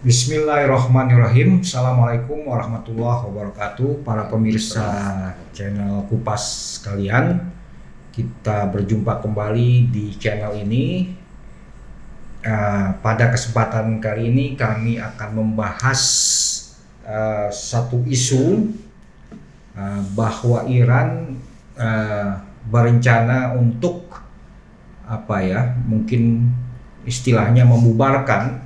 Bismillahirrahmanirrahim. Assalamualaikum warahmatullahi wabarakatuh. Para pemirsa channel Kupas sekalian, kita berjumpa kembali di channel ini. Pada kesempatan kali ini kami akan membahas satu isu bahwa Iran berencana untuk mungkin istilahnya membubarkan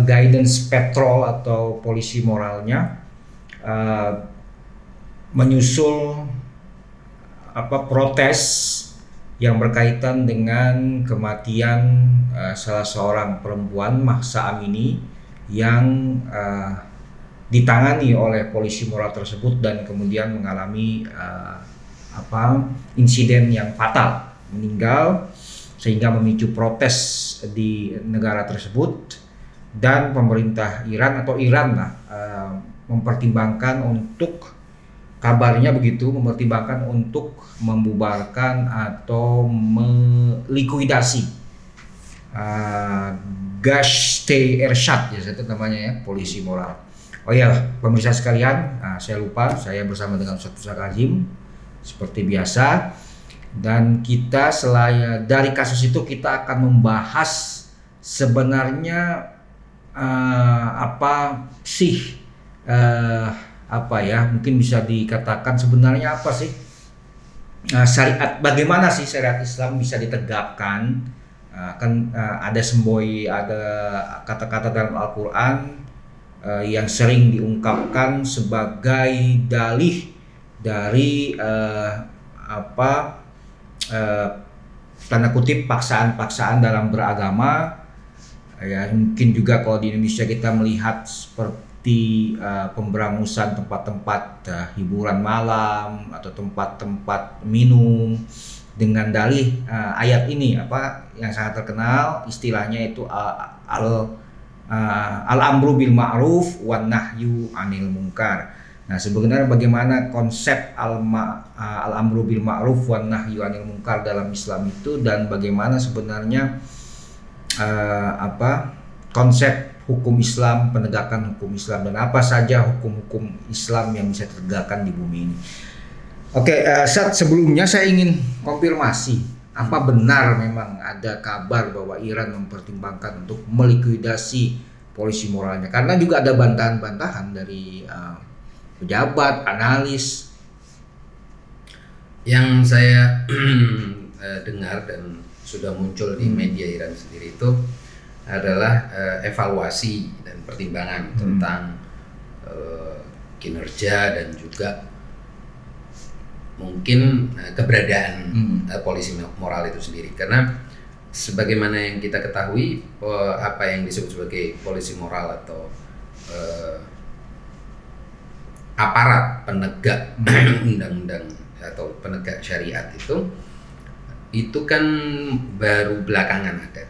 guidance patrol atau polisi moralnya, menyusul protes yang berkaitan dengan kematian salah seorang perempuan, Mahsa Amini, yang ditangani oleh polisi moral tersebut dan kemudian mengalami insiden yang fatal, meninggal, sehingga memicu protes di negara tersebut. Dan pemerintah Iran mempertimbangkan untuk, kabarnya begitu, mempertimbangkan untuk membubarkan atau melikuidasi Gashte Ershad, ya itu namanya ya, polisi moral. Oh iya, pemirsa sekalian, saya lupa, saya bersama dengan Ustaz Pusaka Azim seperti biasa. Dan kita dari kasus itu kita akan membahas sebenarnya mungkin bisa dikatakan sebenarnya apa sih syariat, bagaimana sih syariat Islam bisa ditegakkan. Ada kata-kata dalam Al-Quran yang sering diungkapkan sebagai dalih dari tanda kutip paksaan-paksaan dalam beragama. Ya, mungkin juga kalau di Indonesia kita melihat seperti pemberangusan tempat-tempat hiburan malam atau tempat-tempat minum dengan dalih ayat ini yang sangat terkenal, istilahnya itu al-amru bil ma'ruf wan nahyu 'anil munkar. Nah, sebenarnya bagaimana konsep al-amru bil ma'ruf wan nahyu 'anil munkar dalam Islam itu, dan bagaimana sebenarnya konsep hukum Islam, penegakan hukum Islam, dan apa saja hukum-hukum Islam yang bisa ditegakkan di bumi ini. Oke, sebelumnya saya ingin konfirmasi, apa benar memang ada kabar bahwa Iran mempertimbangkan untuk melikuidasi polisi moralnya? Karena juga ada bantahan-bantahan dari pejabat, analis. Yang saya dengar dan sudah muncul di media Iran sendiri itu adalah evaluasi dan pertimbangan tentang kinerja dan juga mungkin keberadaan polisi moral itu sendiri. Karena sebagaimana yang kita ketahui, apa yang disebut sebagai polisi moral atau aparat penegak undang-undang atau penegak syariat itu kan baru belakangan ada,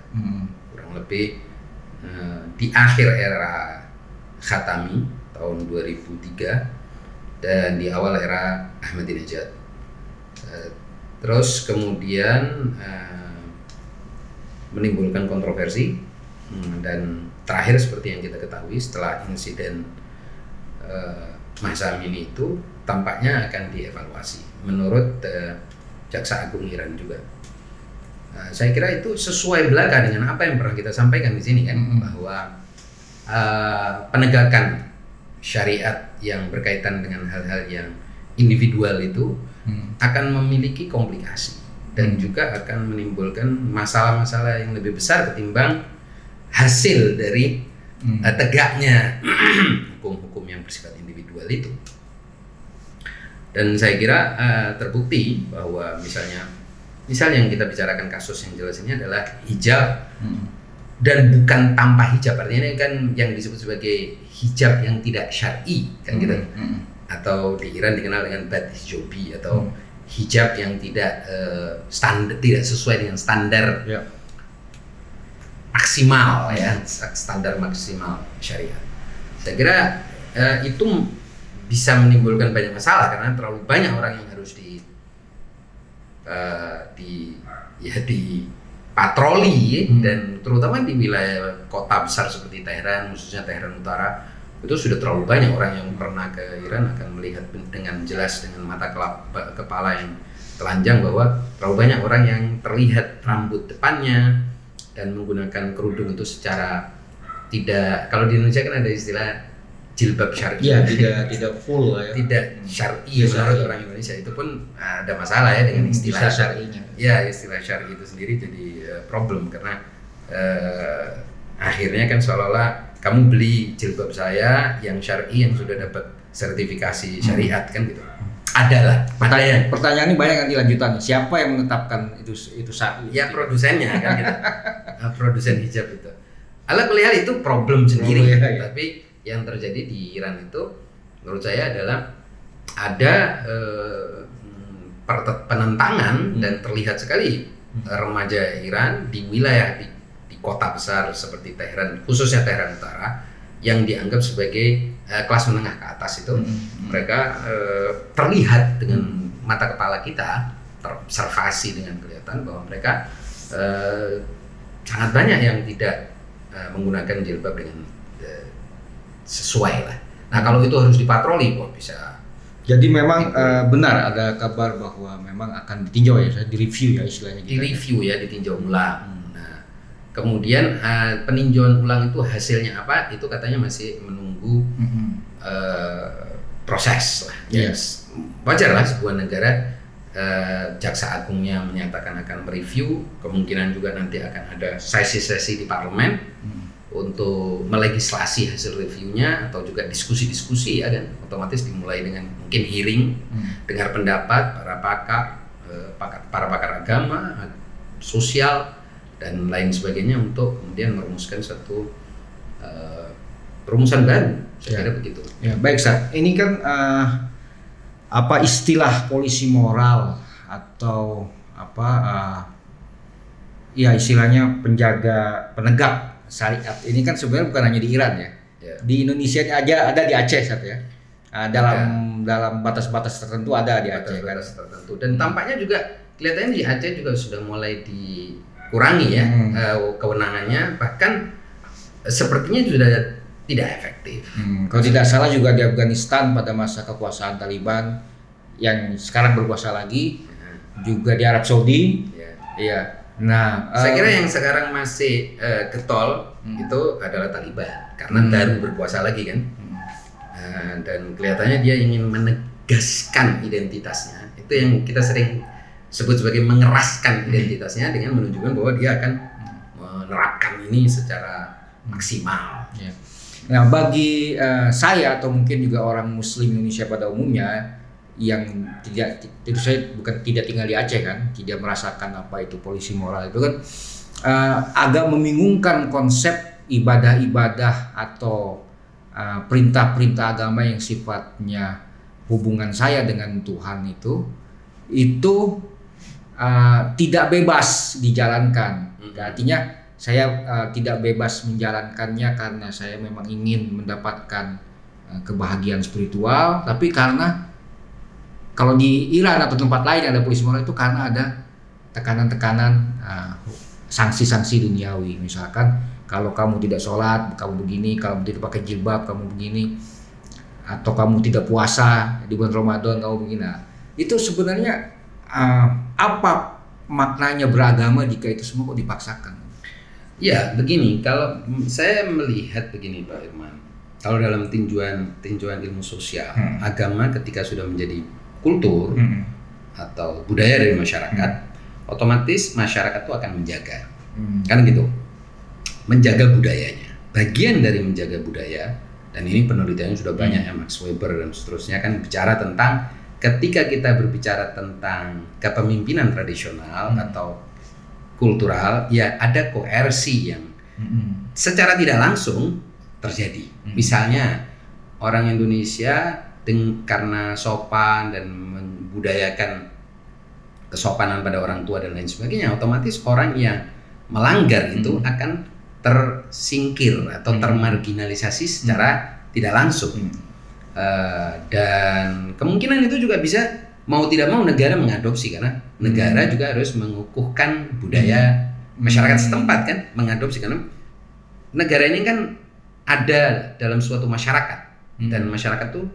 kurang lebih di akhir era Khatami tahun 2003 dan di awal era Ahmadinejad. Terus kemudian menimbulkan kontroversi, dan terakhir seperti yang kita ketahui setelah insiden Mahsa Amini itu tampaknya akan dievaluasi menurut Jaksa Agung Iran juga. Saya kira itu sesuai belaka dengan apa yang pernah kita sampaikan di sini kan, bahwa penegakan syariat yang berkaitan dengan hal-hal yang individual itu akan memiliki komplikasi dan juga akan menimbulkan masalah-masalah yang lebih besar ketimbang hasil dari tegaknya hukum-hukum yang bersifat individual itu. Dan saya kira terbukti bahwa misalnya yang kita bicarakan kasus yang jelas ini adalah hijab dan bukan tanpa hijab. Artinya ini kan yang disebut sebagai hijab yang tidak syar'i kan gitu. Atau di Iran dikenal dengan bad hijabi atau hijab yang tidak standar, tidak sesuai dengan standar maksimal ya, standar maksimal syariat. Saya kira itu bisa menimbulkan banyak masalah karena terlalu banyak orang yang harus patroli dan terutama di wilayah kota besar seperti Teheran, khususnya Teheran Utara, itu sudah terlalu banyak orang yang pernah ke Iran akan melihat dengan jelas dengan mata kepala yang telanjang bahwa terlalu banyak orang yang terlihat rambut depannya dan menggunakan kerudung itu secara tidak, kalau di Indonesia kan ada istilah jilbab syar'i. Iya, tidak full lah ya. Tidak syar'i menurut orang Indonesia, itu pun ada masalah ya dengan istilah syar'inya. Ya, istilah syar'i itu sendiri jadi problem karena akhirnya kan seolah-olah kamu beli jilbab saya yang syar'i yang sudah dapat sertifikasi syariat kan gitu. Adalah pertanyaan ini banyak nanti lanjutannya. Siapa yang menetapkan itu syar'i? Ya produsennya kan gitu. Produsen hijab itu. Ala kuliah itu problem sendiri. Ya. Tapi yang terjadi di Iran itu menurut saya adalah ada penentangan dan terlihat sekali remaja Iran di wilayah di kota besar seperti Teheran, khususnya Teheran Utara, yang dianggap sebagai kelas menengah ke atas itu, mereka terlihat dengan mata kepala kita, terobservasi dengan kelihatan bahwa mereka sangat banyak yang tidak menggunakan jilbab dengan sesuai lah. Nah kalau itu harus dipatroli, bisa. Jadi memang benar ada kabar bahwa memang akan ditinjau ya, direview ya istilahnya. Direview ya, ditinjau ulang. Nah kemudian peninjauan ulang itu hasilnya apa? Itu katanya masih menunggu proses lah. Yes. Wajar lah sebuah negara jaksa agungnya menyatakan akan mereview, kemungkinan juga nanti akan ada sesi-sesi di parlemen untuk melegislasi hasil reviewnya atau juga diskusi-diskusi ya, dan otomatis dimulai dengan mungkin hearing, dengar pendapat para pakar agama, sosial dan lain sebagainya untuk kemudian merumuskan satu rumusan baru. Saya kira begitu. Ya, baik Sat. Ini kan apa istilah polisi moral atau apa ya istilahnya penegak syariat ini kan sebenarnya bukan hanya di Iran ya. Di Indonesia aja ada di Aceh Sat ya. Dalam batas-batas tertentu ada di Aceh kan. Tertentu. Dan tampaknya juga kelihatannya di Aceh juga sudah mulai dikurangi ya kewenangannya, bahkan sepertinya sudah tidak efektif. Kalau tidak salah juga di Afghanistan pada masa kekuasaan Taliban yang sekarang berkuasa lagi, juga di Arab Saudi. Iya. Nah, saya kira yang sekarang masih getol itu adalah Taliban karena baru berkuasa lagi kan. Dan kelihatannya dia ingin menegaskan identitasnya. Itu yang kita sering sebut sebagai mengeraskan identitasnya dengan menunjukkan bahwa dia akan menerapkan ini secara maksimal. Ya. Nah, bagi saya atau mungkin juga orang Muslim Indonesia pada umumnya yang tidak tinggal di Aceh kan, tidak merasakan apa itu polisi moral itu kan agak membingungkan konsep ibadah-ibadah atau perintah-perintah agama yang sifatnya hubungan saya dengan Tuhan itu tidak bebas dijalankan. Artinya saya tidak bebas menjalankannya karena saya memang ingin mendapatkan kebahagiaan spiritual, tapi karena kalau di Iran atau tempat lain ada polisi moral itu karena ada tekanan-tekanan sanksi-sanksi duniawi. Misalkan kalau kamu tidak sholat, kamu begini, kalau kamu tidak pakai jilbab, kamu begini, atau kamu tidak puasa di bulan Ramadan, kamu begini. Nah, itu sebenarnya apa maknanya beragama jika itu semua kok dipaksakan? Ya, begini, kalau saya melihat begini Pak Irman, kalau dalam tinjauan ilmu sosial, agama ketika sudah menjadi kultur atau budaya dari masyarakat, otomatis masyarakat itu akan menjaga, kan gitu, menjaga budayanya. Bagian dari menjaga budaya, dan ini penelitiannya sudah banyak ya, Max Weber dan seterusnya kan bicara tentang ketika kita berbicara tentang kepemimpinan tradisional atau kultural, ya ada koersi yang secara tidak langsung terjadi. Misalnya orang Indonesia karena sopan dan membudayakan kesopanan pada orang tua dan lain sebagainya, otomatis orang yang melanggar itu akan tersingkir atau termarginalisasi secara tidak langsung. Dan kemungkinan itu juga bisa mau tidak mau negara mengadopsi, karena negara juga harus mengukuhkan budaya masyarakat setempat kan mengadopsi, karena negara ini kan ada dalam suatu masyarakat dan masyarakat tuh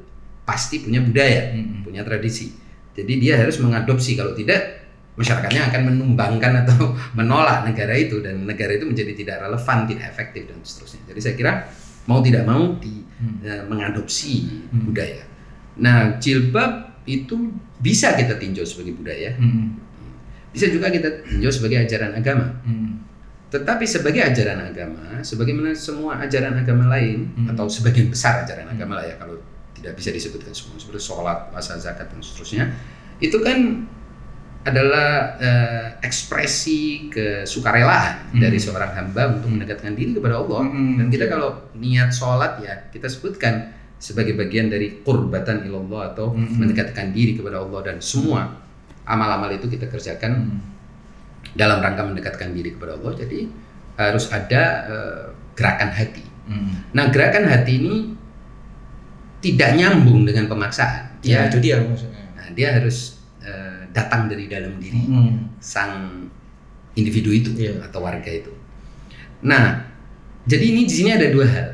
pasti punya budaya, punya tradisi. Jadi dia harus mengadopsi, kalau tidak masyarakatnya akan menumbangkan atau menolak negara itu, dan negara itu menjadi tidak relevan, tidak efektif dan seterusnya. Jadi saya kira mau tidak mau mengadopsi budaya. Nah, jilbab itu bisa kita tinjau sebagai budaya, bisa juga kita tinjau sebagai ajaran agama. Tetapi sebagai ajaran agama, sebagaimana semua ajaran agama lain atau sebagian besar ajaran agama lah ya, kalau tidak bisa disebutkan semua, seperti sholat, puasa, zakat dan seterusnya, itu kan adalah ekspresi kesukarelaan dari seorang hamba untuk mendekatkan diri kepada Allah. Dan kita kalau niat sholat ya kita sebutkan sebagai bagian dari qurbatan ilallah atau mendekatkan diri kepada Allah, dan semua amal-amal itu kita kerjakan dalam rangka mendekatkan diri kepada Allah. Jadi harus ada gerakan hati. Nah, gerakan hati ini tidak nyambung dengan pemaksaan. Ya, itu dia maksudnya. Nah, dia harus datang dari dalam diri sang individu itu atau warga itu. Nah, jadi ini di sini ada dua hal.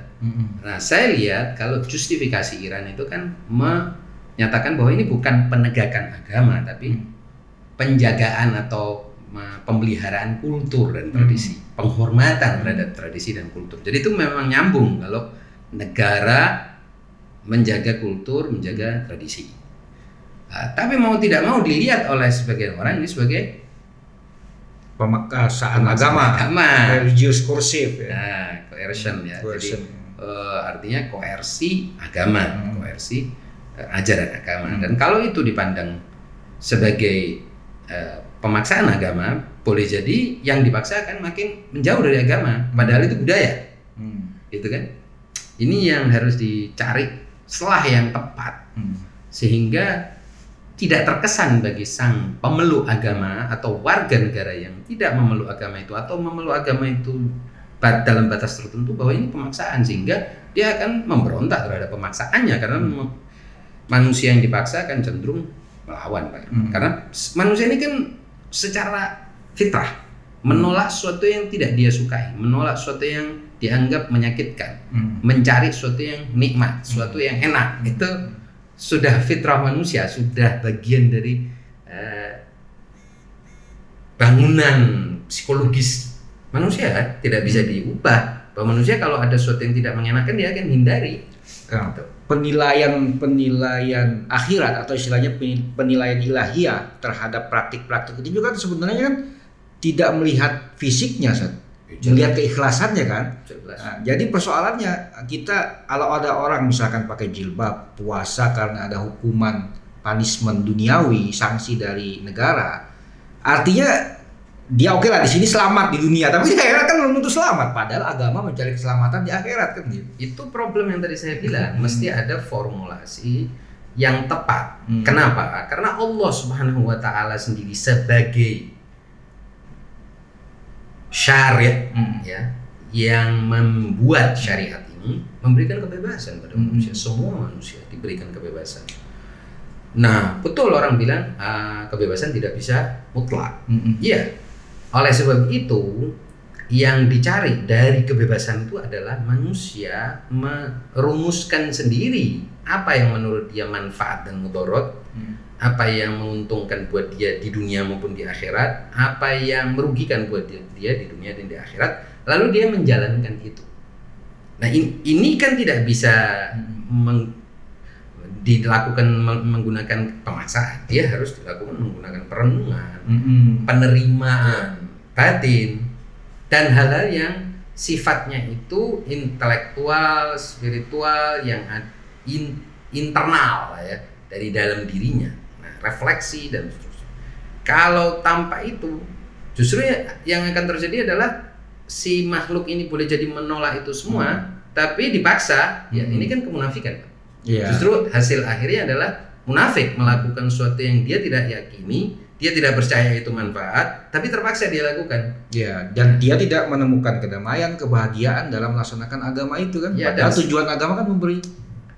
Nah, saya lihat kalau justifikasi Iran itu kan menyatakan bahwa ini bukan penegakan agama, tapi penjagaan atau pemeliharaan kultur dan tradisi, penghormatan terhadap tradisi dan kultur. Jadi itu memang nyambung kalau negara menjaga kultur, menjaga tradisi. Tapi mau tidak mau dilihat oleh sebagian orang ini sebagai pemaksaan agama, religious coercive ya. Nah, coercion ya. Coercion. Jadi artinya koersi agama, koersi ajaran agama. Dan kalau itu dipandang sebagai pemaksaan agama, boleh jadi yang dipaksa akan makin menjauh dari agama, padahal itu budaya. Gitu kan? Ini yang harus dicari celah yang tepat, sehingga tidak terkesan bagi sang pemeluk agama atau warga negara yang tidak memeluk agama itu atau memeluk agama itu dalam batas tertentu bahwa ini pemaksaan, sehingga dia akan memberontak terhadap pemaksaannya, karena manusia yang dipaksa akan cenderung melawan, Pak. Karena manusia ini kan secara fitrah menolak sesuatu yang tidak dia sukai, menolak sesuatu yang dianggap menyakitkan, mencari sesuatu yang nikmat, sesuatu yang enak. Itu sudah fitrah manusia, sudah bagian dari bangunan psikologis manusia, kan? Tidak bisa diubah. Bahwa manusia kalau ada sesuatu yang tidak mengenakan, dia akan hindari. Penilaian akhirat atau istilahnya penilaian ilahiyah terhadap praktik-praktik itu juga sebenarnya kan tidak melihat fisiknya, melihat keikhlasannya kan. Nah, jadi persoalannya kita kalau ada orang misalkan pakai jilbab, puasa karena ada hukuman punishment duniawi, sanksi dari negara, artinya dia oke lah di sini selamat di dunia, tapi di akhirat kan belum tentu selamat. Padahal agama mencari keselamatan di akhirat kan gitu. Itu problem yang tadi saya bilang, mesti ada formulasi yang tepat. Kenapa? Karena Allah Subhanahu wa taala sendiri sebagai syariat ya, yang membuat syariat ini memberikan kebebasan pada manusia. Semua manusia diberikan kebebasan. Nah, betul orang bilang kebebasan tidak bisa mutlak. Iya. Oleh sebab itu, yang dicari dari kebebasan itu adalah manusia merumuskan sendiri apa yang menurut dia manfaat dan mudarat, apa yang menguntungkan buat dia di dunia maupun di akhirat, apa yang merugikan buat dia di dunia dan di akhirat, lalu dia menjalankan itu. Nah, ini kan tidak bisa dilakukan menggunakan pemaksaan. Dia harus dilakukan menggunakan perenungan, penerimaan batin, dan hal-hal yang sifatnya itu intelektual, spiritual, yang internal ya, dari dalam dirinya. Nah, refleksi dan seterusnya. Kalau tanpa itu, justru yang akan terjadi adalah si makhluk ini boleh jadi menolak itu semua, tapi dipaksa. Ya, ini kan kemunafikan. Justru hasil akhirnya adalah munafik melakukan sesuatu yang dia tidak yakini, dia tidak percaya itu manfaat, tapi terpaksa dia lakukan. Ya, dan dia tidak menemukan kedamaian, kebahagiaan dalam melaksanakan agama itu kan. Ya, padahal tujuan agama kan memberi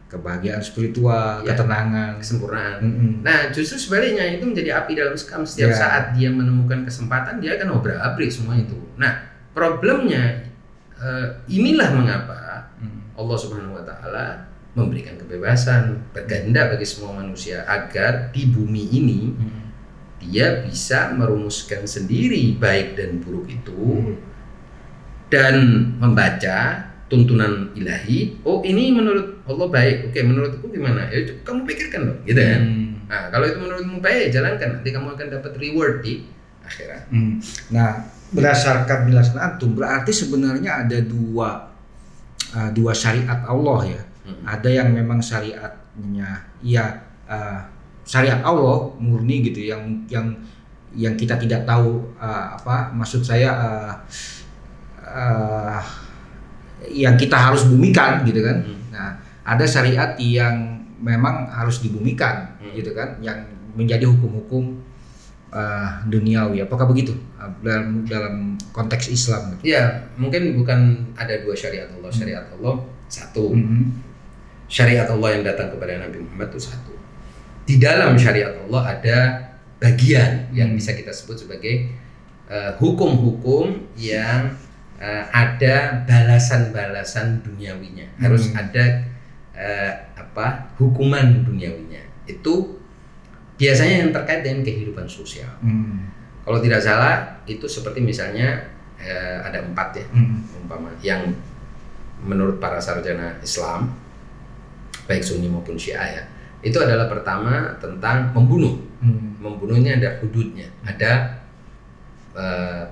kebahagiaan spiritual, Ya, ketenangan, kesempurnaan. Mm-mm. Nah, justru sebaliknya itu menjadi api dalam sekam. Setiap Ya. saat dia menemukan kesempatan, dia akan obrak-abrik semua itu. Nah, problemnya inilah mengapa Allah Subhanahu wa taala memberikan kebebasan berkehendak bagi semua manusia agar di bumi ini dia bisa merumuskan sendiri baik dan buruk itu dan membaca tuntunan ilahi. Oh, ini menurut Allah baik. Oke, menurutku gimana? Ya kamu pikirkan dong, gitu kan. Nah, kalau itu menurutmu baik, jalankan. Nanti kamu akan dapat reward di akhirat. Nah, berdasarkan penjelasan antum, berarti sebenarnya ada dua syariat Allah ya. Ada yang memang syariatnya syariat Allah murni gitu, yang kita tidak tahu maksud saya yang kita harus bumikan gitu kan. Nah, ada syariat yang memang harus dibumikan gitu kan, yang menjadi hukum-hukum duniawi. Apakah begitu dalam konteks Islam? Ya, mungkin bukan ada dua syariat Allah. Syariat Allah satu. Syariat Allah yang datang kepada Nabi Muhammad itu satu. Di dalam syariat Allah ada bagian yang bisa kita sebut sebagai hukum-hukum yang ada balasan-balasan duniawinya. Harus ada hukuman duniawinya. Itu biasanya yang terkait dengan kehidupan sosial. Kalau tidak salah itu seperti misalnya ada 4 ya, umpama yang menurut para sarjana Islam baik Sunni maupun Syiah ya, itu adalah pertama tentang membunuh. Membunuhnya ada hududnya, ada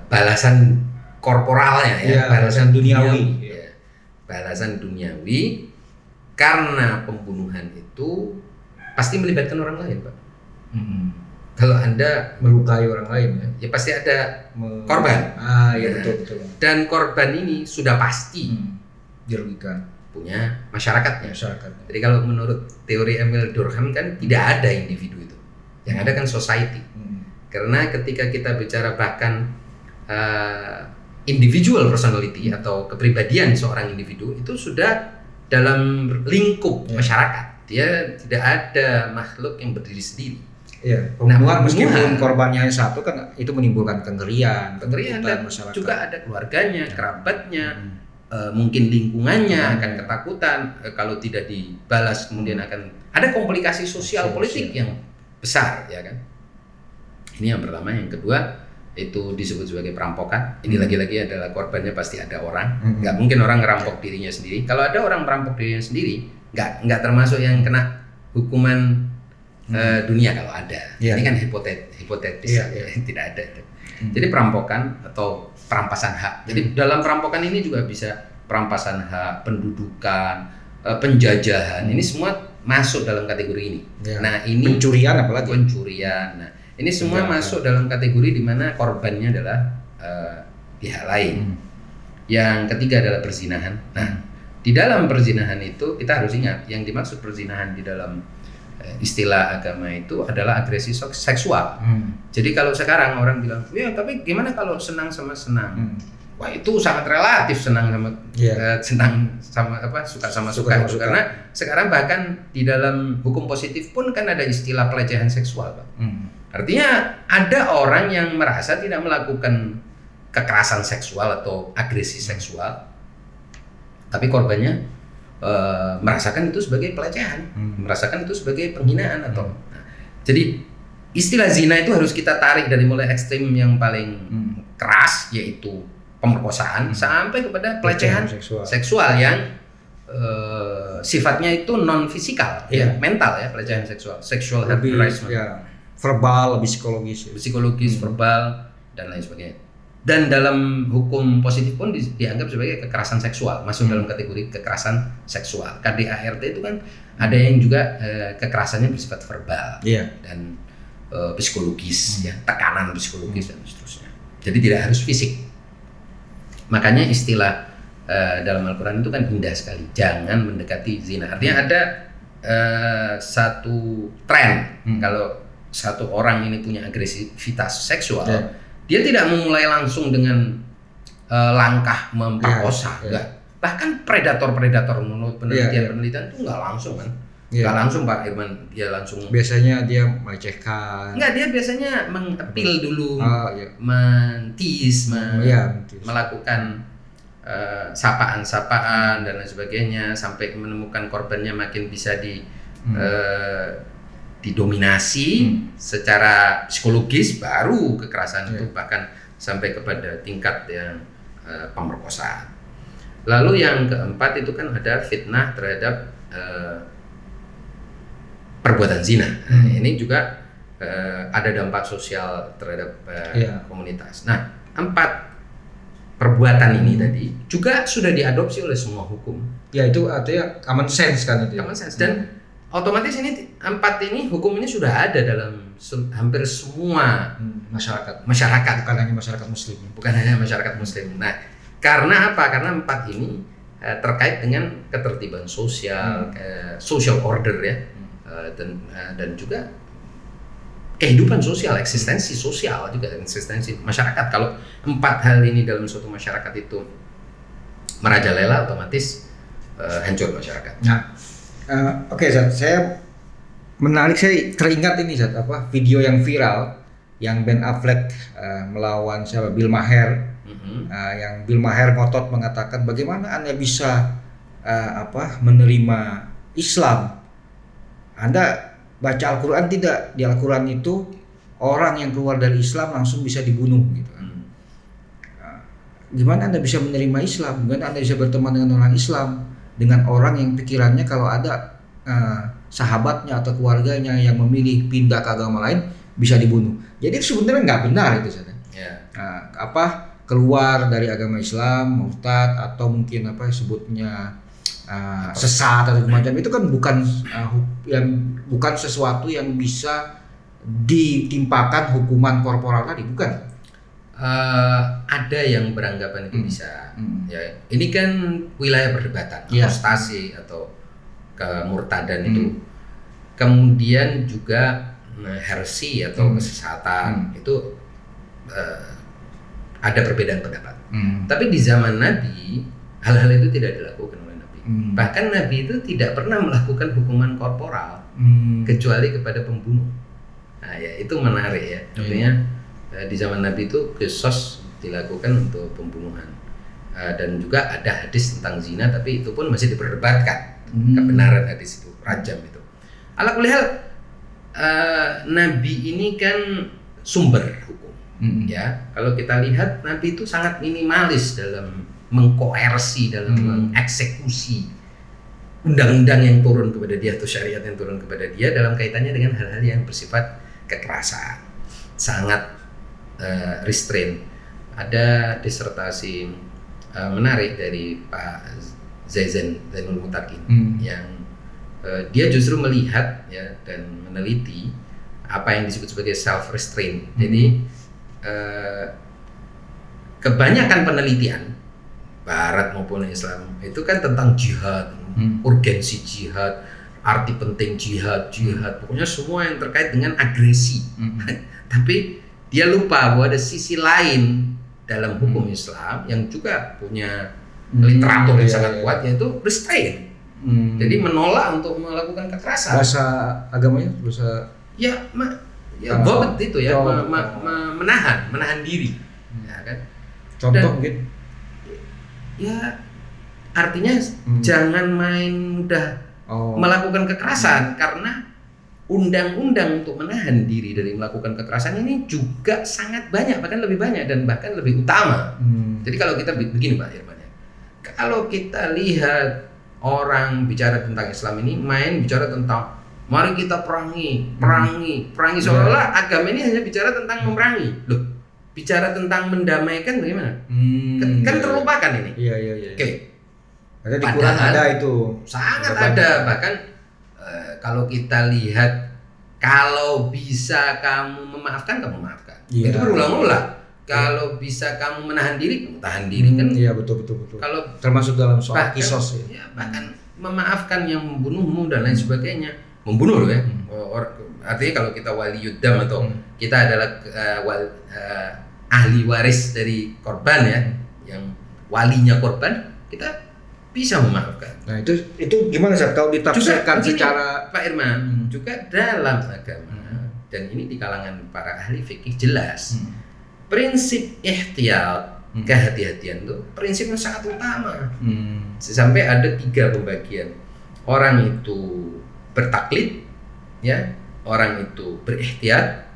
balasan korporalnya ya, balasan duniawi. Ya. Balasan duniawi karena pembunuhan itu pasti melibatkan orang lain, Pak. Kalau Anda melukai orang lain ya pasti ada korban. Ya betul. Dan korban ini sudah pasti dirugikan punya masyarakatnya. Jadi kalau menurut teori Emil Durkheim kan tidak ada individu itu. Yang ada kan society. Karena ketika kita bicara bahkan individual personality atau kepribadian seorang individu itu sudah dalam lingkup masyarakat. Dia tidak ada makhluk yang berdiri sendiri. Pembunuhan meskipun korbannya satu kan itu menimbulkan kengerian dan masyarakat. Juga ada keluarganya, kerabatnya, mungkin lingkungannya akan ketakutan kalau tidak dibalas, kemudian akan ada komplikasi sosial politik yang besar, ya kan? Ini yang pertama. Yang kedua itu disebut sebagai perampokan. Ini lagi-lagi adalah korbannya pasti ada orang. Nggak mungkin orang ngerampok dirinya sendiri. Kalau ada orang merampok dirinya sendiri, nggak termasuk yang kena hukuman dunia kalau ada. Ini kan hipotetis, tidak ada. Jadi perampokan atau perampasan hak. Jadi dalam perampokan ini juga bisa perampasan hak, pendudukan, penjajahan. Ini semua masuk dalam kategori ini. Nah, ini pencurian apalagi? Pencurian. Nah, ini semua masuk dalam kategori di mana korbannya adalah pihak lain. Yang ketiga adalah perzinahan. Nah, di dalam perzinahan itu kita harus ingat yang dimaksud perzinahan di dalam istilah agama itu adalah agresi seksual. Jadi kalau sekarang orang bilang, ya tapi gimana kalau senang sama senang? Wah, itu sangat relatif senang sama suka sama suka. Karena sekarang bahkan di dalam hukum positif pun kan ada istilah pelecehan seksual, Pak. Artinya ada orang yang merasa tidak melakukan kekerasan seksual atau agresi seksual, tapi korbannya merasakan itu sebagai pelecehan, merasakan itu sebagai penghinaan atau. Jadi istilah zina itu harus kita tarik dari mulai ekstrim yang paling keras yaitu pemerkosaan sampai kepada pelecehan seksual yang sifatnya itu non fisikal, mental ya, pelecehan seksual, sexual harassment, verbal, lebih psikologis, verbal dan lain sebagainya. Dan dalam hukum positif pun dianggap sebagai kekerasan seksual, masuk dalam kategori kekerasan seksual. KDART itu kan ada yang juga kekerasannya bersifat verbal dan psikologis, tekanan psikologis dan seterusnya. Jadi tidak harus fisik. Makanya istilah dalam Al-Quran itu kan indah sekali, jangan mendekati zina. Artinya ada satu tren kalau satu orang ini punya agresivitas seksual. Dia tidak memulai langsung dengan langkah memperkosa, enggak. Bahkan predator-predator menurut Iya. penelitian itu nggak langsung kan. Iya. Nggak langsung Pak Irman, dia langsung. Biasanya dia melecehkan. Enggak, dia biasanya mengepil dulu, Oh, iya. mentis, Iya, mentis. melakukan sapaan-sapaan dan lain sebagainya sampai menemukan korbannya makin bisa didominasi secara psikologis, baru kekerasan itu bahkan sampai kepada tingkat yang pemerkosaan. Lalu yang keempat itu kan ada fitnah terhadap perbuatan zina. Ini juga ada dampak sosial terhadap komunitas. Nah, 4 perbuatan ini tadi juga sudah diadopsi oleh semua hukum. Ya, itu artinya common sense kan itu. Common sense, dan otomatis ini 4 ini hukum ini sudah ada dalam hampir semua masyarakat. Bukan hanya masyarakat muslim. Bukan hanya masyarakat muslim. Nah, karena apa? Karena 4 ini terkait dengan ketertiban sosial, social order ya, dan juga kehidupan sosial, eksistensi sosial juga, eksistensi masyarakat. Kalau 4 hal ini dalam suatu masyarakat itu merajalela, otomatis hancur masyarakat. Nah, oke, Zat, saya teringat ini, Zat, video yang viral yang Ben Affleck melawan Bill Maher. Yang Bill Maher ngotot mengatakan bagaimana Anda bisa menerima Islam. Anda baca Al-Quran tidak? Di Al-Quran itu orang yang keluar dari Islam langsung bisa dibunuh gitu. Gimana Anda bisa menerima Islam? Gimana Anda bisa berteman dengan orang Islam? Dengan orang yang pikirannya kalau ada sahabatnya atau keluarganya yang memilih pindah ke agama lain bisa dibunuh. Jadi sebenarnya nggak benar itu, Zat. Keluar dari agama Islam, murtad, atau mungkin sebutnya sesat atau macam itu kan bukan sesuatu yang bisa ditimpakan hukuman korporal tadi, bukan? Ada yang beranggapan itu bisa. Ya, ini kan wilayah perdebatan, apostasi atau kemurtadan itu. Kemudian juga heresi atau kesesatan itu ada perbedaan pendapat. Tapi di zaman Nabi hal-hal itu tidak dilakukan oleh Nabi. Bahkan Nabi itu tidak pernah melakukan hukuman korporal kecuali kepada pembunuh. Nah, ya itu menarik ya. Artinya di zaman Nabi itu qisas dilakukan untuk pembunuhan. Dan juga ada hadis tentang zina, tapi itu pun masih diperdebatkan kebenaran hadis itu, rajam itu. Ala kulli hal, Nabi ini kan sumber hukum. Ya, kalau kita lihat Nabi itu sangat minimalis dalam mengkoersi, dalam mengeksekusi undang-undang yang turun kepada dia atau syariat yang turun kepada dia dalam kaitannya dengan hal-hal yang bersifat kekerasan. Sangat restrain. Ada disertasi menarik dari Pak Zainul Muttaqin yang dia justru melihat ya dan meneliti apa yang disebut sebagai self restraint. Jadi kebanyakan penelitian Barat maupun Islam itu kan tentang jihad, urgensi jihad, arti penting jihad, pokoknya semua yang terkait dengan agresi. Tapi dia lupa bahwa ada sisi lain dalam hukum Islam yang juga punya literatur yang sangat kuat, yaitu restraint. Jadi menolak untuk melakukan kekerasan. Bahasa agamanya, bahasa Bobot itu ya, menahan diri, ya kan. Contoh mungkin? Ya, artinya jangan main mudah melakukan kekerasan, karena undang-undang untuk menahan diri dari melakukan kekerasan ini juga sangat banyak, bahkan lebih banyak dan bahkan lebih utama. Jadi kalau kita begini Pak Irman, kalau kita lihat orang bicara tentang Islam ini bicara tentang mari kita perangi seolah-olah agama ini hanya bicara tentang memerangi. Loh, bicara tentang mendamaikan bagaimana? Kan terlupakan ini. Iya. Oke. Ada di Quran ada itu. Sangat ada. Bahkan kalau kita lihat, kalau bisa kamu memaafkan, kamu maafkan. Itu berulang-ulang. Kalau bisa kamu menahan diri, kamu tahan diri kan. Iya, betul. Kalau termasuk dalam soal kisos ya. Bahkan memaafkan yang membunuhmu dan lain sebagainya. Membunuh loh ya. Artinya kalau kita wali yudam atau kita adalah ahli waris dari korban ya, yang walinya korban, kita bisa memaafkan. Nah itu gimana Ustaz kalau ditafsirkan begini, secara Pak Irman, juga dalam agama dan ini di kalangan para ahli fikih jelas prinsip ihtiyat, kehati-hatian itu prinsip yang sangat utama. Sampai ada 3 pembagian. Orang itu bertaklid, ya, orang itu berihtiyat,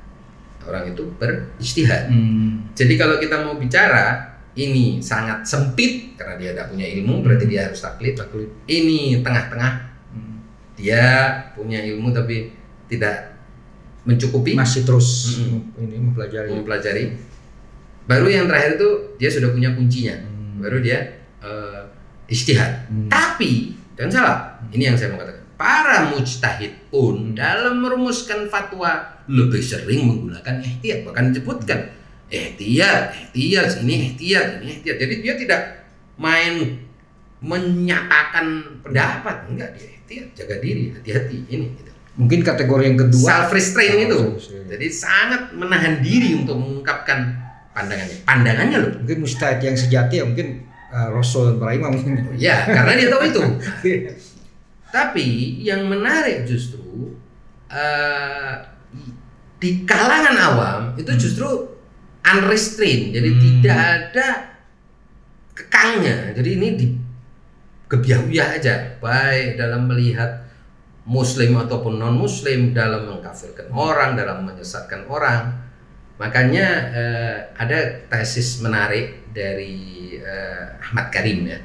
orang itu berijtihad. Jadi kalau kita mau bicara ini sangat sempit karena dia tidak punya ilmu, berarti dia harus taklid. Ini tengah-tengah, dia punya ilmu tapi tidak mencukupi, masih terus ini mempelajari. Baru yang terakhir itu dia sudah punya kuncinya, baru dia ijtihad. Tapi jangan salah, ini yang saya mau katakan, para mujtahid pun dalam merumuskan fatwa lebih sering menggunakan ihtiyat, bahkan disebutkan ihtiyat, ini ihtiyat. Jadi dia tidak main menyatakan pendapat, enggak, dia ihtiyat, jaga diri, hati-hati ini gitu. Mungkin kategori yang kedua self restraint itu. Jadi sangat menahan diri untuk mengungkapkan pandangannya loh. Mungkin mujtahid yang sejati ya mungkin Rasul dan para imam mungkin. Ya, karena dia tahu itu. Tapi yang menarik justru di kalangan awam itu justru unrestrained, jadi tidak ada kekangnya. Jadi ini di gebiah-gebiah aja, baik dalam melihat muslim ataupun non muslim, dalam mengkafirkan orang, dalam menyesatkan orang. Makanya ada tesis menarik dari Ahmad Karim, ya,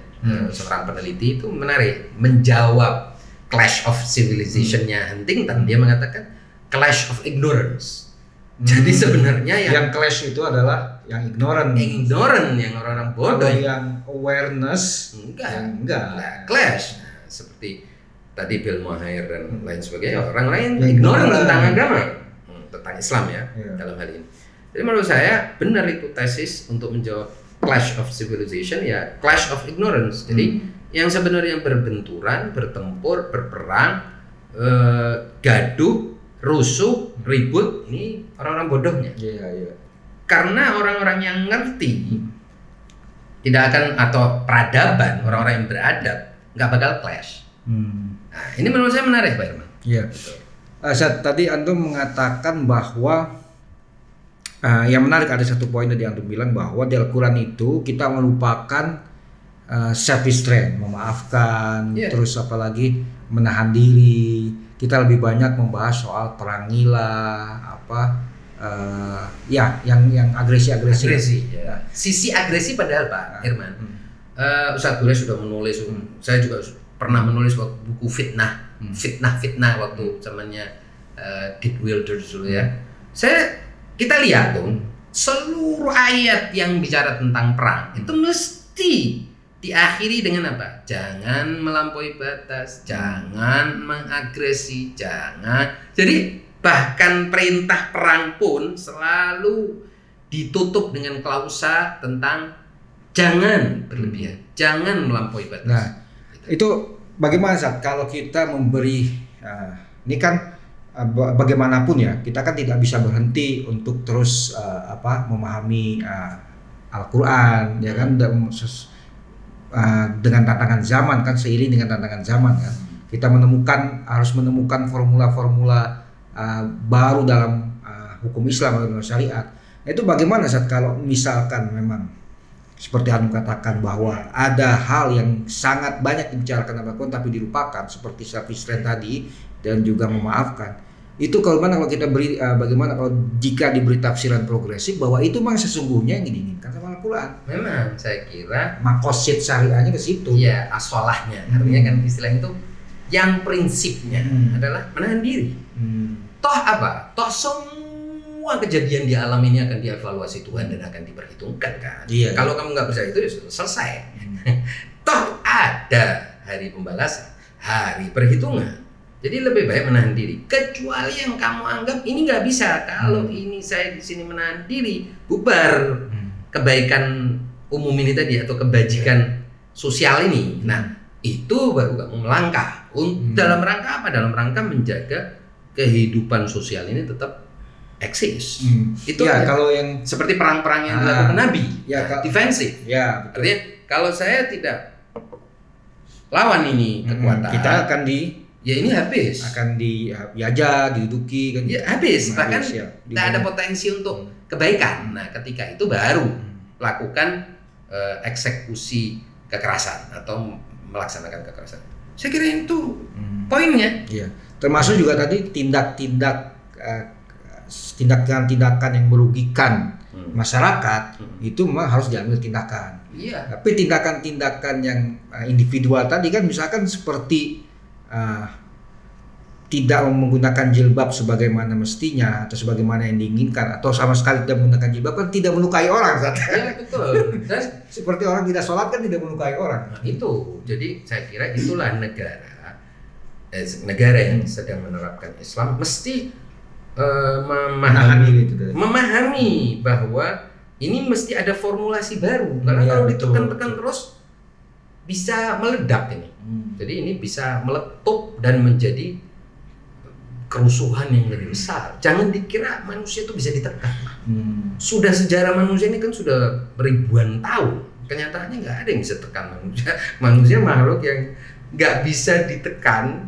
seorang peneliti itu menarik menjawab clash of civilization-nya Huntington. Dia mengatakan clash of ignorance. Jadi sebenarnya yang clash itu adalah yang ignorant, yang orang-orang bodoh. Kalau yang awareness enggak. Clash. Nah, seperti tadi Bill Maher dan lain sebagainya, orang lain ignorant tentang agama, tentang Islam ya, dalam hal ini. Jadi menurut saya benar itu tesis untuk menjawab clash of civilization, ya clash of ignorance. Jadi yang sebenarnya berbenturan, bertempur, berperang, gaduh, rusuh, ribut, ini orang-orang bodohnya. Karena orang-orang yang ngerti tidak akan, atau peradaban, orang-orang yang beradab nggak bakal clash. Nah, ini menurut saya menarik, Pak Irman. Iya. Saat tadi Antum mengatakan bahwa yang menarik, ada satu poin tadi Antum bilang bahwa di Al-Quran itu kita melupakan self restraint, memaafkan, terus apalagi menahan diri. Kita lebih banyak membahas soal perangilah, yang agresi. Ya. Sisi agresi padahal Pak Irman, Ustadz Gures sudah menulis, saya juga pernah menulis waktu buku fitnah waktu zamannya Dick Wilders dulu ya. Kita lihat tuh seluruh ayat yang bicara tentang perang itu mesti diakhiri dengan apa? Jangan melampaui batas, jangan mengagresi, jangan. Jadi bahkan perintah perang pun selalu ditutup dengan klausa tentang jangan berlebihan, jangan melampaui batas. Nah, itu bagaimana saat kalau kita memberi ini kan bagaimanapun ya, kita kan tidak bisa berhenti untuk terus memahami Al-Quran, ya kan, dengan tantangan zaman kan, seiring dengan tantangan zaman kan, kita harus menemukan formula-formula baru dalam hukum Islam atau syariat. Nah, itu bagaimana saat kalau misalkan memang seperti Hanum katakan bahwa ada hal yang sangat banyak dibicarakan dalam Al-Quran tapi dilupakan, seperti self restraint tadi dan juga memaafkan. Itu kalau kita beri bagaimana kalau jika diberi tafsiran progresif bahwa itu memang sesungguhnya yang diinginkan sama Al-Quran. Memang saya kira makosid syariahnya ke situ. Iya, asolahnya. Artinya kan istilah itu yang prinsipnya adalah menahan diri. Toh apa? Toh semua kejadian di alam ini akan dievaluasi Tuhan dan akan diperhitungkan kan. Iya. Kalau kamu nggak percaya itu ya sudah selesai. Toh ada hari pembalasan, hari perhitungan. Jadi lebih baik menahan diri. Kecuali yang kamu anggap ini nggak bisa. Kalau ini saya di sini menahan diri, bubar kebaikan umum ini tadi atau kebajikan sosial ini. Nah, itu baru kamu melangkah. Dalam rangka apa? Dalam rangka menjaga kehidupan sosial ini tetap eksis. Itu ya, kalau yang seperti perang-perang yang dilakukan Nabi, ya, defensif. Ya, betul. Artinya kalau saya tidak lawan ini kekuatan, kita akan ya ini habis. diajak, diduduki kan. Ya habis, bahkan ya. tidak ada potensi untuk kebaikan. Nah, ketika itu baru lakukan eksekusi kekerasan atau melaksanakan kekerasan. Saya kira itu poinnya. Iya. Termasuk juga tadi tindakan-tindakan yang merugikan masyarakat itu memang harus diambil tindakan. Iya. Tapi tindakan-tindakan yang individual tadi kan misalkan seperti tidak menggunakan jilbab sebagaimana mestinya atau sebagaimana yang diinginkan atau sama sekali tidak menggunakan jilbab kan tidak melukai orang. Iya betul. Dan seperti orang tidak sholat kan tidak melukai orang. Nah, itu. Jadi saya kira itulah negara yang sedang menerapkan Islam mesti memahami bahwa ini mesti ada formulasi baru. Karena kalau ditekan-tekan terus bisa meledak ini. Jadi ini bisa meletup dan menjadi kerusuhan yang lebih besar. Jangan dikira manusia itu bisa ditekan. Sudah sejarah manusia ini kan sudah ribuan tahun. Kenyataannya nggak ada yang bisa tekan manusia. Manusia makhluk yang nggak bisa ditekan,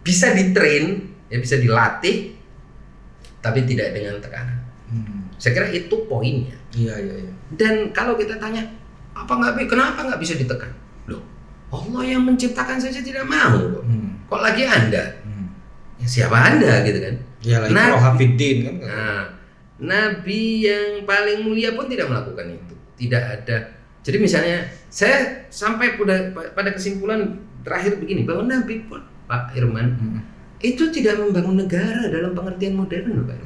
bisa ditrain, ya bisa dilatih, tapi tidak dengan tekanan. Saya kira itu poinnya. Iya. Dan kalau kita tanya, kenapa nggak bisa ditekan? Loh, Allah yang menciptakan saja tidak mau. Kok lagi Anda? Ya, siapa Anda gitu kan? Ya lagi Rohafiddin kan. Nah, Nabi yang paling mulia pun tidak melakukan itu. Tidak ada. Jadi misalnya saya sampai pada kesimpulan terakhir begini, bahwa Nabi pun Pak Irman itu tidak membangun negara dalam pengertian modern, Pak.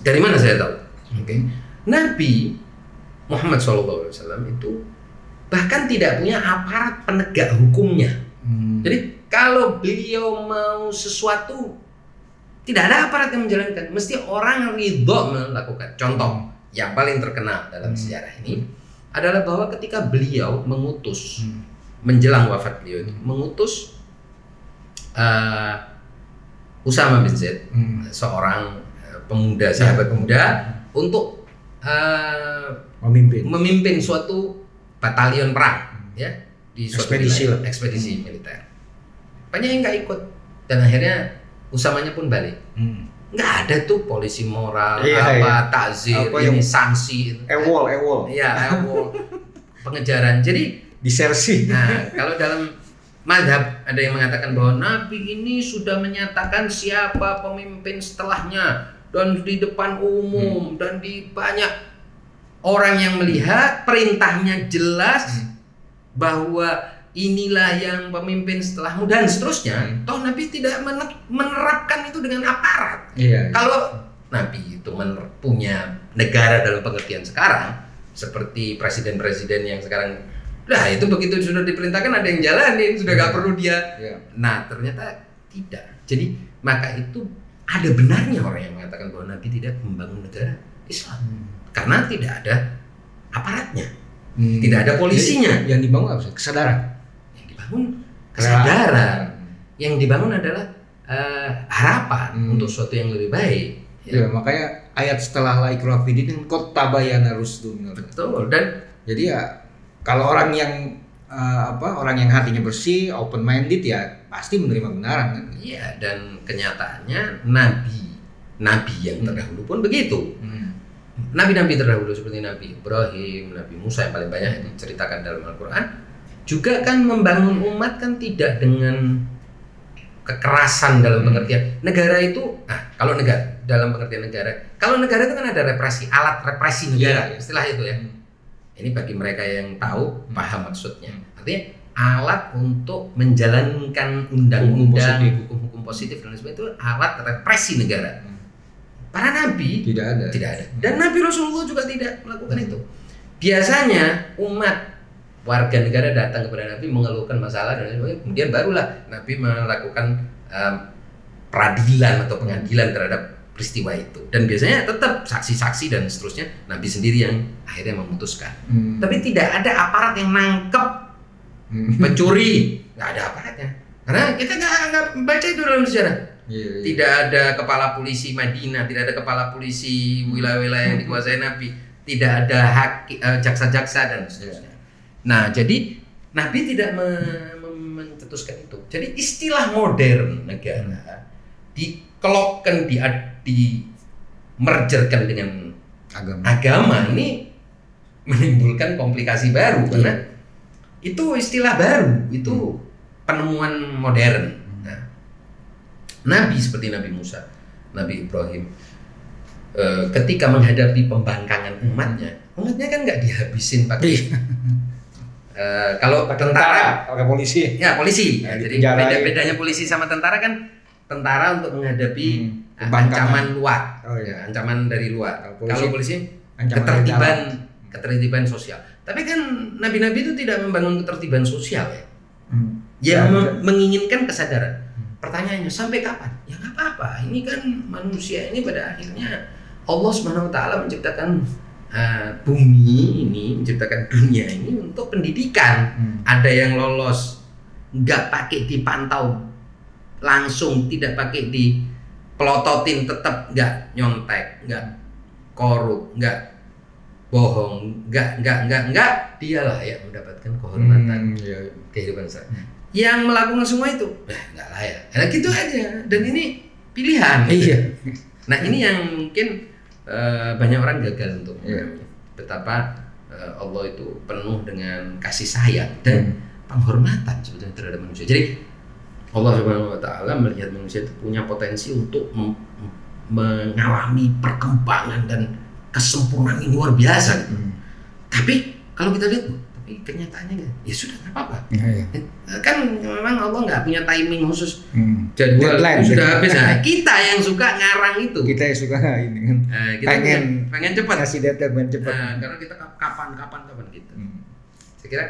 Dari mana saya tahu? Okay. Nabi Muhammad SAW itu bahkan tidak punya aparat penegak hukumnya. Jadi kalau beliau mau sesuatu tidak ada aparat yang menjalankan, mesti orang ridho melakukan. Contoh yang paling terkenal dalam sejarah ini adalah bahwa ketika beliau mengutus menjelang wafat beliau itu mengutus Usama bin Zaid, seorang pemuda, sahabat pemuda, untuk memimpin suatu batalion perang, ya, di suatu ekspedisi militer. Banyak yang nggak ikut dan akhirnya Usamanya pun balik. Nggak ada tuh polisi moral, takzir, ini sanksi, ewol, pengejaran. Jadi disersi. Nah, kalau dalam mazhab ada yang mengatakan bahwa Nabi ini sudah menyatakan siapa pemimpin setelahnya dan di depan umum dan di banyak orang yang melihat, perintahnya jelas bahwa inilah yang pemimpin setelahmu dan seterusnya. Toh Nabi tidak menerapkan itu dengan aparat. Kalau Nabi itu punya negara dalam pengertian sekarang, seperti presiden-presiden yang sekarang, lah itu begitu sudah diperintahkan ada yang jalanin, sudah gak perlu dia. Nah ternyata tidak. Jadi maka itu ada benarnya orang yang mengatakan bahwa Nabi tidak membangun negara Islam karena tidak ada aparatnya, tidak ada polisinya. Jadi, yang dibangun apa sih? Kesadaran. Kesadaran. Yang dibangun adalah harapan untuk sesuatu yang lebih baik. Ya, makanya ayat setelah la ikraha fiddin qad tabayyana rusdu. Betul. Dan jadi ya kalau orang yang orang yang hatinya bersih, open minded ya pasti menerima kebenaran kan. Iya, dan kenyataannya nabi yang terdahulu pun begitu. Nabi-nabi terdahulu seperti Nabi Ibrahim, Nabi Musa yang paling banyak diceritakan dalam Al-Qur'an juga kan membangun umat kan tidak dengan kekerasan dalam pengertian negara itu. Kalau negara dalam pengertian negara, kalau negara itu kan ada represi, alat represi negara, istilah itu ya. Ini bagi mereka yang tahu paham maksudnya. Artinya alat untuk menjalankan undang-undang, hukum-hukum positif dan sebagainya, itu alat represi negara. Para nabi tidak ada. Dan Nabi Rasulullah juga tidak melakukan itu. Biasanya umat warga negara datang kepada Nabi mengeluhkan masalah dan sebagainya, kemudian barulah Nabi melakukan peradilan atau pengadilan terhadap peristiwa itu. Dan biasanya tetap saksi-saksi dan seterusnya Nabi sendiri yang akhirnya memutuskan. Tapi tidak ada aparat yang nangkep pencuri, nggak ada aparatnya. Karena kita nggak baca itu dalam sejarah. Tidak ada kepala polisi Madinah, tidak ada kepala polisi wilayah-wilayah yang dikuasai Nabi, tidak ada jaksa-jaksa dan seterusnya. Nah, jadi Nabi tidak mencetuskan itu. Jadi istilah modern negara dikelopkan, mergerkan dengan agama ini menimbulkan komplikasi baru karena itu istilah baru, itu penemuan modern. Nah, Nabi seperti Nabi Musa, Nabi Ibrahim, ketika menghadapi pembangkangan umatnya kan nggak dihabisin pakai kalau tentara, pakai polisi. ya polisi. Nah, Jadi bedanya polisi sama tentara kan, tentara untuk menghadapi ancaman luar, ancaman dari luar. Kalau polisi ketertiban sosial. Tapi kan nabi-nabi itu tidak membangun ketertiban sosial ya. Yang menginginkan kesadaran. Pertanyaannya sampai kapan? Ya nggak apa-apa. Ini kan manusia ini pada akhirnya Allah Subhanahu Wa Taala menciptakan bumi ini, menciptakan dunia ini untuk pendidikan. Ada yang lolos nggak pakai dipantau langsung, tidak pakai dipelototin, tetap nggak nyontek, nggak korup, nggak bohong, nggak, dialah yang mendapatkan kehormatan kehidupan saya. Yang melakukan semua itu, nggak layak. Nah gitu aja. Dan ini pilihan. Iya. Nah ini yang mungkin banyak orang gagal untuk betapa Allah itu penuh dengan kasih sayang dan penghormatan sebetulnya terhadap manusia. Jadi Allah Subhanahu Wa Taala melihat manusia itu punya potensi untuk mengalami perkembangan dan kesempurnaan yang luar biasa. Tapi kalau kita lihat, tapi kenyataannya ya sudah nggak apa-apa. Kan memang Allah nggak punya timing khusus. Jadwal sudah habis. Nah, kita yang suka ngarang itu. Kita yang suka ini kan. Kita pengen cepat. Kasih deadline cepat. Karena kita kapan gitu. Saya kira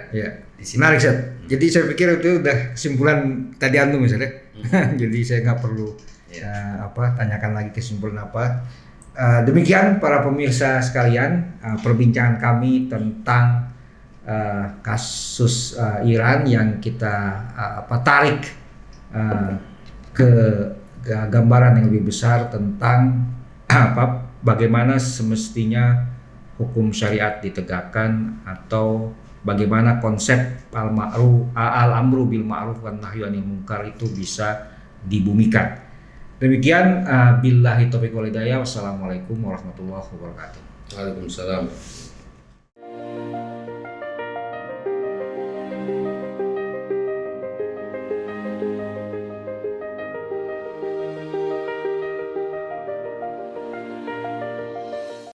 di sini. Menarik, Seth. Jadi saya pikir itu udah kesimpulan tadi antum misalnya. Jadi saya nggak perlu tanyakan lagi kesimpulan apa. Demikian para pemirsa sekalian, perbincangan kami tentang kasus Iran yang kita tarik ke gambaran yang lebih besar tentang bagaimana semestinya hukum syariat ditegakkan atau bagaimana konsep al-amru bil ma'ruf wan nahyu anil munkar itu bisa dibumikan. Demikian billahi taufiq wal hidayah. Wassalamualaikum warahmatullahi wabarakatuh. Waalaikumsalam.